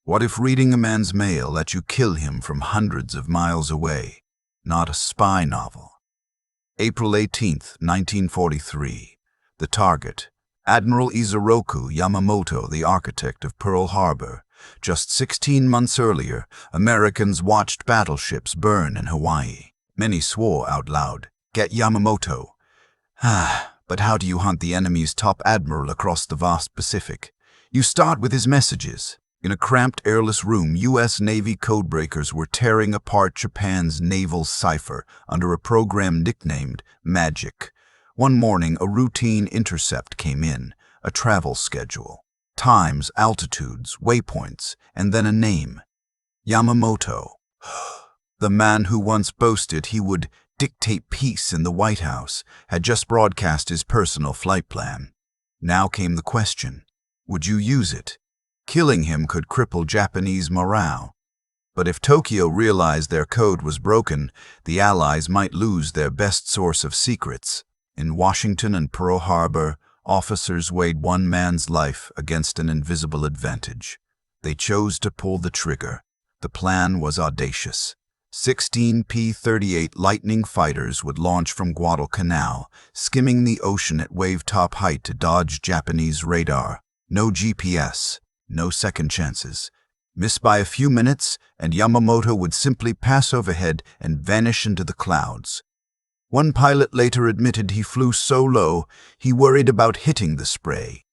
What if reading a man's mail let you kill him from hundreds of miles away? Not a spy novel. April 18th, 1943. The target, Admiral Isoroku Yamamoto, the architect of Pearl Harbor. Just 16 months earlier, Americans watched battleships burn in Hawaii. Many swore out loud, "Get Yamamoto." But how do you hunt the enemy's top admiral across the vast Pacific? You start with his messages. In a cramped, airless room, U.S. Navy codebreakers were tearing apart Japan's naval cipher under a program nicknamed Magic. One morning, a routine intercept came in, a travel schedule. Times, altitudes, waypoints, and then a name. Yamamoto. The man who once boasted he would dictate peace in the White House had just broadcast his personal flight plan. Now came the question, would you use it? Killing him could cripple Japanese morale. But if Tokyo realized their code was broken, the Allies might lose their best source of secrets. In Washington and Pearl Harbor, officers weighed one man's life against an invisible advantage. They chose to pull the trigger. The plan was audacious. 16 P-38 Lightning fighters would launch from Guadalcanal, skimming the ocean at wave-top height to dodge Japanese radar. No GPS, no second chances. Miss by a few minutes, and Yamamoto would simply pass overhead and vanish into the clouds. One pilot later admitted he flew so low, he worried about hitting the spray.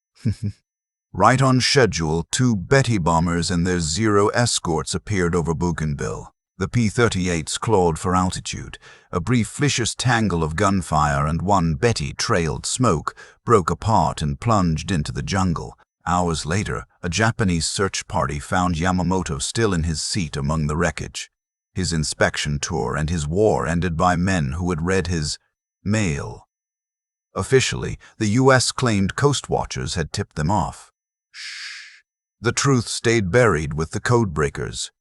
Right on schedule, 2 Betty bombers and their Zero escorts appeared over Bougainville. The P-38s clawed for altitude. A brief vicious tangle of gunfire and one Betty trailed smoke, broke apart and plunged into the jungle. Hours later, a Japanese search party found Yamamoto still in his seat among the wreckage. His inspection tour and his war ended by men who had read his mail. Officially, the U.S. claimed coast watchers had tipped them off. Shh. The truth stayed buried with the codebreakers.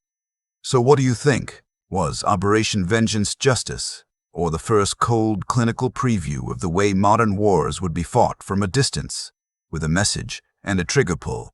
So what do you think? Was Operation Vengeance justice, or the first cold clinical preview of the way modern wars would be fought from a distance, with a message and a trigger pull?